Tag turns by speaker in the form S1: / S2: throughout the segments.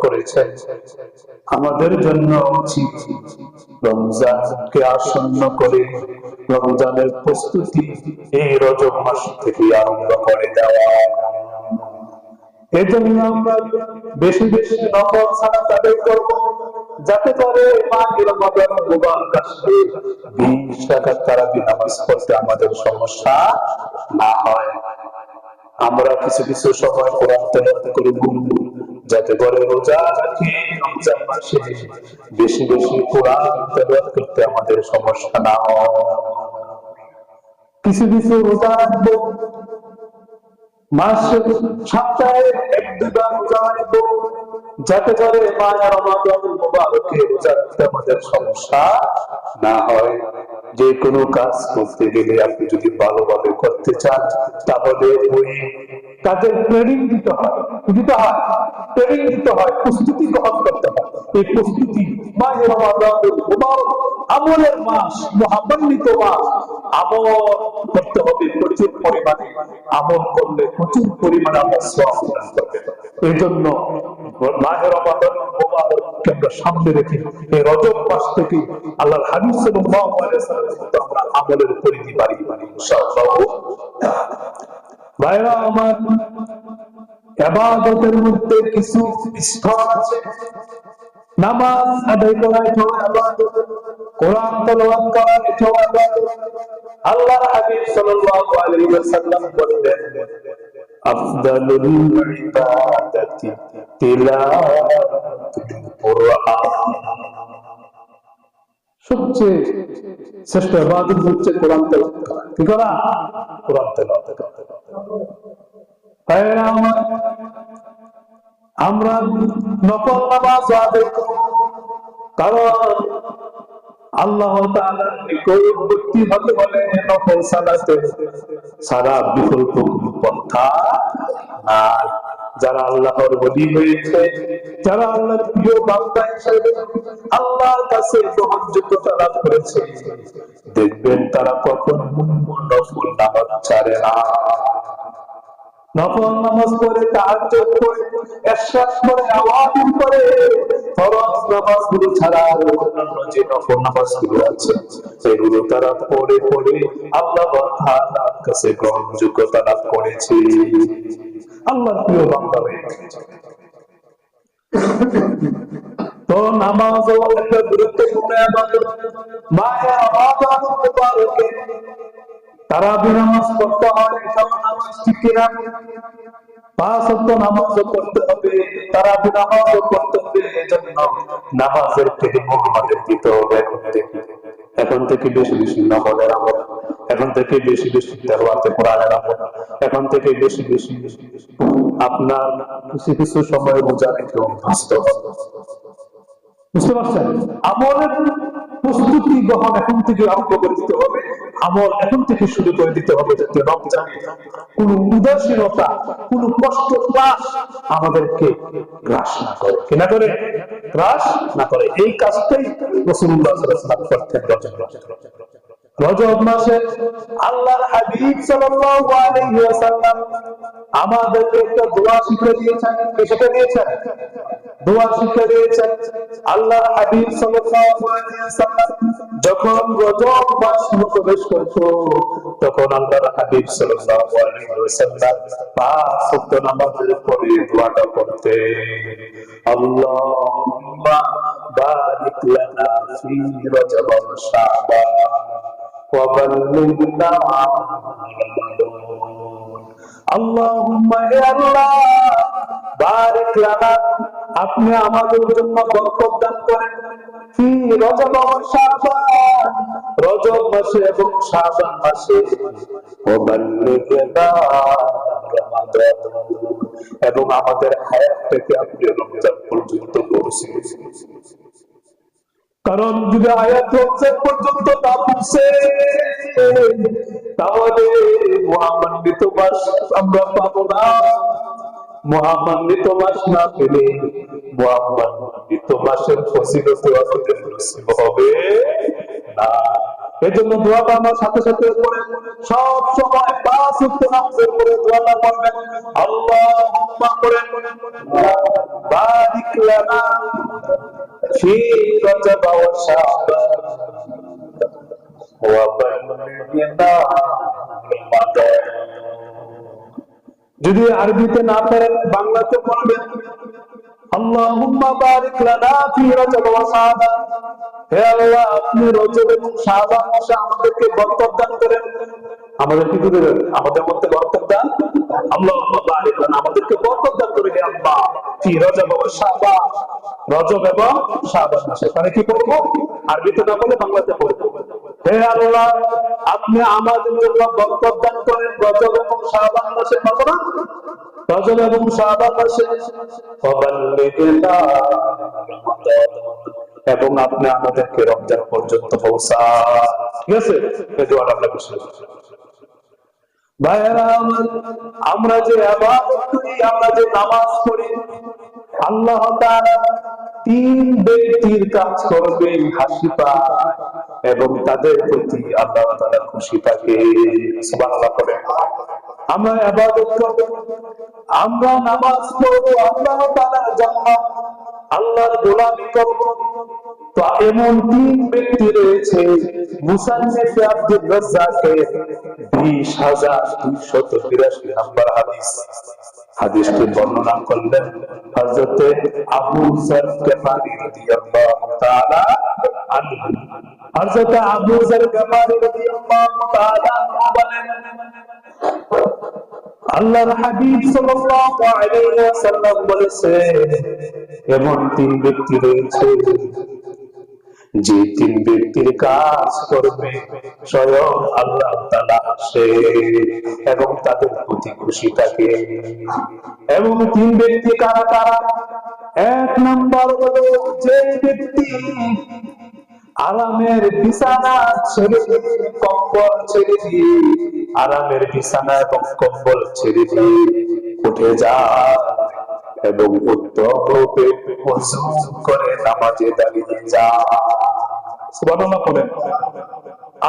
S1: করেছেন। আমাদের জন্য উচিত রমজানকে আসন্ন করে রমজানের প্রস্তুতি এই রজব মাস থেকে আরম্ভ করে দেওয়া। এজন্য আমরা বেশি বেশি নফল সালাত আদায় করব, যাতে করে মাহে রমাদান মুবারক আসলে 20 রাকাত তারাবি নামাজ পড়তে আমাদের সমস্যা না হয়। আমরা কিছু কিছু সময় কোরআন তেলাওয়াত করব, যাতে করে রোজা রাখি রমজান মাসে বেশি বেশি কোরআন তেলাওয়াত করতে আমাদের সমস্যা না হয়। কিছু কিছু রোজা রাখবো, মাসে সপ্তাহে 1-2 বার রোজা রাখবো, যাতে করে মাহে রমাদান মুবারকে রোজা রাখতে আমাদের সমস্যা না হয়। যে কোনো কাজ করতে গেলে আপনি যদি ভালোভাবে করতে চান, তাহলে ওই কাজের ট্রেনিং দিতে হয়, ট্রেনিং দিতে হয়, প্রস্তুতি গ্রহণ করতে হয়। এই প্রস্তুতি মাহে রমাদান মুবারক আমলের মাস, মহামান্বিত মাস। আমল করতে হবে প্রচুর পরিমাণে, আমল করলে প্রচুর পরিমাণে আল্লাহ সওয়াব দান করবে। এই জন্য মাহে রমাদান মুবারককে আমরা সামনে রেখে এই রজব মাস থেকে আল্লাহর হাবিব সাল্লাল্লাহু আলাইহি ওয়াসাল্লাম আমরা আমলের পরিধি বাড়িয়ে ইনশাআল্লাহ। ভাইরা আমার, ইবাদতের মধ্যে কিছু স্তর আছে। নামাজ আদায় করা এটাও ইবাদত, কোরআন তেলাওয়াত করা এটাও ইবাদত। আল্লাহর হাবিব সাল্লাল্লাহু আলাইহি ওয়াসাল্লাম বলেন, আফদালুল ইবাদাতি তিলাওয়াতুল কুরআন। সবচেয়ে শ্রেষ্ঠ ইবাদত হচ্ছে কোরআন তেলাওয়াত করা। কি করা? কোরআন তেলাওয়াত করা। ভাইরা আমার, আমরা নফল নামাজ আদায় করব, কারণ আল্লাহ তাআলার নিকটবর্তী হতে হলে নফল সালাতে সারা বিকল্প কোনো পন্থা নাই। যারা আল্লাহর ওলি হয়েছে, যারা আল্লাহর প্রিয় বান্দা হিসেবে আল্লাহর কাছে গ্রহণযোগ্যতা লাভ করেছে, দেখবেন তারা কখনো নফল নামাজ ছাড়ে না। নফল নামাজ পড়ে, তাহাজ্জুদ পড়ে, ইশরাক পড়ে, আওয়াবিল পড়ে, ফরজ নামাজগুলো ছাড়া অন্যান্য যে নফল নামাজগুলো আছে সেগুলো তারা পড়ে পড়ে আল্লাহ তাআলার কাছে গ্রহণযোগ্যতা লাভ করেছে, আল্লাহর প্রিয় বান্দা হয়ে গেছে। তো নামাজও একটা গুরুত্বপূর্ণ ইবাদত। মাহে রমাদান মুবারকে তারাবি নামাজ পড়তে হয়, এটাও নামাজ, ঠিক কিনা? 5 ওয়াক্ত নামাজও পড়তে হবে, তারাবি নামাজও পড়তে হবে। এজন্য নামাজের থেকে আমাদের দিতে হবে এখন থেকে বেশি বেশি নফলের আমল, এখন থেকে বেশি বেশি তেলাওয়াতে কোরআনের আমল, এখন থেকে বেশি বেশি আপনার কিছু কিছু সময় রোজা রেখে অভ্যস্ত। বুঝতে পারছেন? আমলের প্রস্তুতি গ্রহণ এখন থেকে আরম্ভ করে দিতে হবে, আমল এখন থেকে শুরু করে দিতে হবে, যাতে রমজানে কোন উদাসীনতা, কোন কষ্ট, ক্লাস আমাদেরকে গ্রাস না করে, কি না করে, গ্রাস না করে। এই কাজটাই রাসূলুল্লাহ সাল্লাল্লাহু আলাইহি ওয়াসাল্লাম করতেন। রজব মাসে আল্লাহর হাবিব সাল্লাল্লাহু আলাইহি ওয়াসাল্লাম আমাদেরকে একটা দোয়া শিখিয়ে দিয়েছেন। কি শিখিয়ে দিয়েছেন? দোয়া শিখিয়ে দিয়েছেন। আল্লাহর হাবিব সাল্লাল্লাহু আলাইহি ওয়াসাল্লাম যখন রজব মাস প্রবেশ করত, তখন আল্লাহর হাবিব সাল্লাল্লাহু আলাইহি ওয়াসাল্লাম 5 ওয়াক্ত নামাজের পরে দোয়াটা পড়তেন, আল্লাহুম্মা বারিক লানা ফি রজব ওয়া শাবান ওয়া বাল্লিগনা রমাদান। আল্লাহুম্মা, হে আল্লাহ, বারিক লানা, আপনি আমাদের জন্য বরকত দান করেন, ফি রজব ওয়া শাবান, রজব মাসে এবং শাবান মাসে, ওয়া বাল্লিগনা রমাদান, এবং আমাদের হায়াতটাকে আপনি রমজান পর্যন্ত পৌঁছে। কারণ যদি আয়াত রমজান পর্যন্ত না পৌঁছে, তাহলে মহামান্বিত মাস আমরা পাবো না। মহামান্বিত মাস না পেলে মহামান্বিত মাসের ফজিলত আমাদের নসিব হবে না। এজন্য দোয়াটা আমার সাথে সাথে পড়ে সব সময় 5 ওয়াক্ত নামাজের পরে দোয়াটা পড়বেন, আল্লাহুম্মা করেন বারিক লানা ফি রজব ওয়া শাবান ওয়া বাল্লিগনা রমাদান। যদি আরবিতে না পারেন বাংলাতে বলবেন, আল্লাহুম্মা বারিক লানা ফি রজব ওয়া শাবান, হে আল্লাহ আপনি রজব এবং শাবান মাসে আমাদেরকে বরকত দান করেন। আমাদের কি দিবেন? আমাদের মধ্যে বরকত দান। আল্লাহুম্মা বারিক লানা, আমাদেরকে বরকত দান করে হে আল্লাহ, ফি রজব ওয়া শাবান, রজব এবং শাবান মাসে। তাহলে কি করব? আরবিতে না বলে বাংলাতে বলবো, হে আল্লাহ আপনি আমাদের জন্য বরকত দান করেন রজব এবং শাবান মাসে। কত না? রজব এবং শাবান মাসে। ওয়াবাল্লিগনা রমাদান, এবং আপনি আমাদেরকে রমজান পর্যন্ত পৌঁছান। ঠিক আছে, এই দোয়াটা আমরা করছি। ভাইয়েরা আমার, আমরা যে ইবাদত করি, আমরা যে নামাজ পড়ি, আল্লাহ তাআলা তিন ব্যক্তির কাজ করবেন হাসি পায় এবং তাদের প্রতি আল্লাহ তাআলা খুশি থাকে। সুবহানাল্লাহ পড়ে আমরা ইবাদত করব, আমরা নামাজ পড়ব, আল্লাহ তাআলার জন্য আল্লাহর গোলামি করব। তো এমন তিন ব্যক্তি রয়েছে, মুসান্নিফ আব্দুর রাজ্জাকের 20,282 নম্বর হাদিস, হাদিসটি বর্ণনা করলেন হযরত আবু যর গফারি রাদিয়াল্লাহু তাআলা আনহু। হযরত আবু যর গফারি রাদিয়াল্লাহু তাআলা আনহু বলেন, আল্লাহর হাবিব সাল্লাল্লাহু আলাইহি ওয়াসাল্লাম বলেছেন, এমন তিন ব্যক্তি রয়েছে যে তিন ব্যক্তির কাজ করবে স্বয়ং আল্লাহ তাআলা আসে এবং তাদের প্রতি খুশি থাকে। এবং তিন ব্যক্তি কারা কারা? এক নম্বর হলো যে ব্যক্তি আরামের বিছানা ছেড়ে দিয়ে, কম্বল ছেড়ে দিয়ে, আরামের বিছানা এবং কম্বল ছেড়ে দিয়ে উঠে যায় এবং উত্তমরূপে ওযু করে নামাজে দাঁড়িয়ে যায়। সুবহানাল্লাহ পড়েন।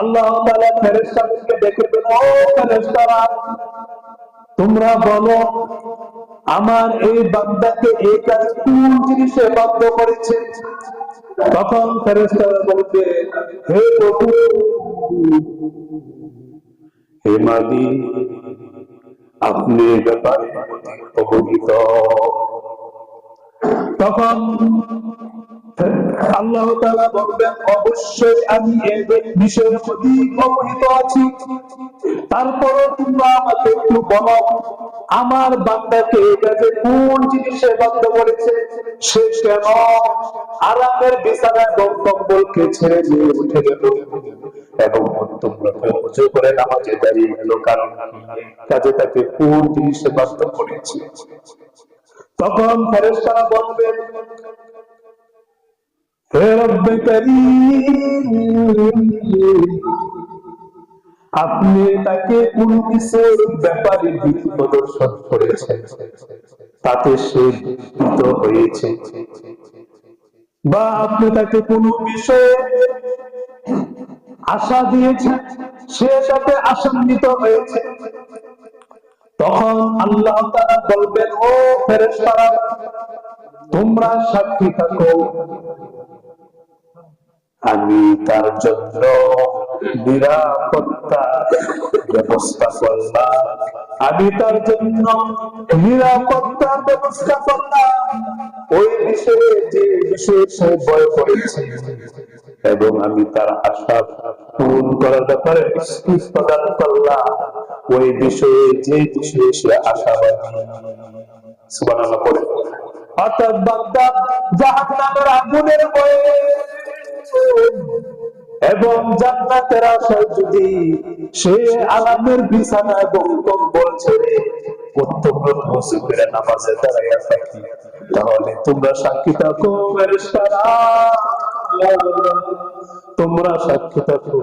S1: আল্লাহ তাআলা ফেরেশতাদেরকে ডেকে বলেন, ও ফেরেশতারা, তোমরা বলো আমার এই বান্দাকে এই কাজ কোন জিনিসে বাধ্য করেছে? তখন ফেরেশতারা বলবে, হে প্রভু, হে মালিক, আপনি এই ব্যাপারে অবহিত। তখন আল্লাহ তাআলা বলবেন, অবশ্যই আমি এই বিষয়ের প্রতি অবহিত আছি, তারপরও তোমরা আমাকে একটু বলো আমার বান্দাকে এই কাজে কোন জিনিসে বাধ্য করেছে? সে কেন আরামের বিছানা এবং কম্বলকে ছেড়ে দিয়ে উঠে গেল এবং তোমরা ওযু করে নামাজে দাঁড়িয়ে গেল, কারণ কাজে তাকে কোন জিনিসে বাধ্য করেছে? তখন ফেরেশতারা বলবেন, হে রব্বে কারীম, আপনি তাকে কোন কিছুর ব্যাপারে ভীতি প্রদর্শন করেছেন, তাতে সে ভীত হয়েছে, বা আপনি তাকে কোন বিষয়ে আশা দিয়েছেন, সে তাতে আশান্বিত হয়েছে। তখন আল্লাহ তাআলা বলবেন, ও ফেরেশতারা, তোমরা সাক্ষী থাকো, আমি তার জন্য নিরাপত্তা ব্যবস্থা করলাম, আমি তার জন্য নিরাপত্তা ব্যবস্থা করলাম ওই বিষয়ে যে বিষয়ে সে ভয় করেছে, এবং আমি তার আশা পূরণ করার ব্যাপারে নিশ্চিত প্রদান করলাম ওই বিষয়ে যে বিষয়ে সে আশাবাদী। সুবহানাল্লাহ পড়ে। অর্থাৎ বান্দা জাহান্নামের আগুনের ভয়ে এবং জান্নাতের আশায় যদি সে আরামের বিছানা এবং কম্বল ছেড়ে উত্তমরূপে ওযু করে নামাজে দাঁড়াইয়া থাকে, তাহলে তোমরা সাক্ষী থাকো ফেরেশতারা, তোমরা সাক্ষী থাকো,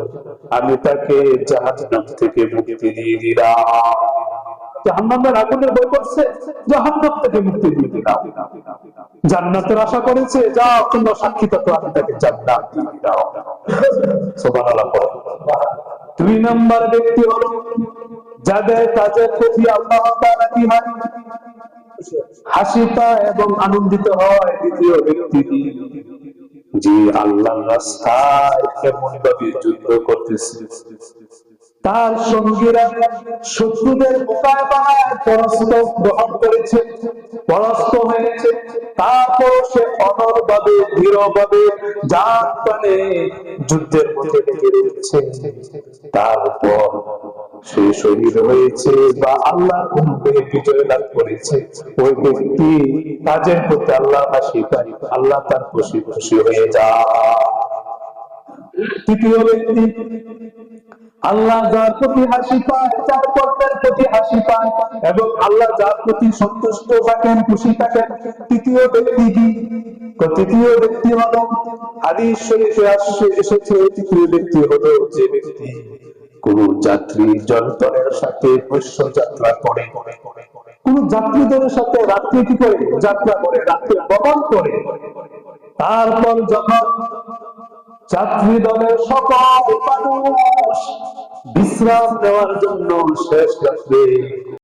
S1: আমি তাকে জাহান্নাম থেকে মুক্তি দিয়ে দিলাম। জাহান্নামের আগুনের ভয় করছে, জাহান্নাম থেকে মুক্তি দিয়ে দিলাম। জান্নাতের আশা করেছে, যাও তোমরা সাক্ষী থাকো, আমি তাকে জান্নাত দিয়ে দিলাম। সুবহানাল্লাহ। দুই নম্বর ব্যক্তি হলো যাদের কাজের প্রতি আল্লাহ তাআলা কি হয়? হাসি পায় এবং আনন্দিত হয় দ্বিতীয় ব্যক্তি, যে আল্লাহর রাস্তায় এমন ভাবে যুদ্ধ করতেছে, তার সঙ্গীরা শত্রুদের মোকাবেলায় পরাস্ত গ্রহণ করেছে, পরাস্ত হয়েছে, তারপর সে অনড়ভাবে দৃঢ়ভাবে জান প্রাণে যুদ্ধের মধ্যে লেগে রয়েছে। তারপর সে শহীদ হয়েছে বা আল্লাহর হুকুমে বিজয় লাভ করেছে। ওই ব্যক্তি কাজের প্রতি আল্লাহ হাসি পায়, আল্লাহ তার খুশি খুশি হয়ে যায়। তৃতীয় ব্যক্তি, আল্লাহ যার প্রতি হাসি পায়, যার কর্মের প্রতি হাসি পায় এবং আল্লাহ যার প্রতি সন্তুষ্ট থাকেন, খুশি থাকেন, তৃতীয় ব্যক্তি কি? তৃতীয় ব্যক্তি হলো, হাদিস শরীফে এসেছে, তৃতীয় ব্যক্তি হলো যে ব্যক্তি কোন যাত্রী যন্ত্রের সাথে বৈশ্য যাত্রা করে, কোন যাত্রীদের সাথে রাত্রি কি করে যাত্রা করে, রাত্রে ভ্রমণ করে। তারপর যখন যাত্রী দলের সকল মানুষ বিশ্রাম নেওয়ার জন্য শেষ রাত্রে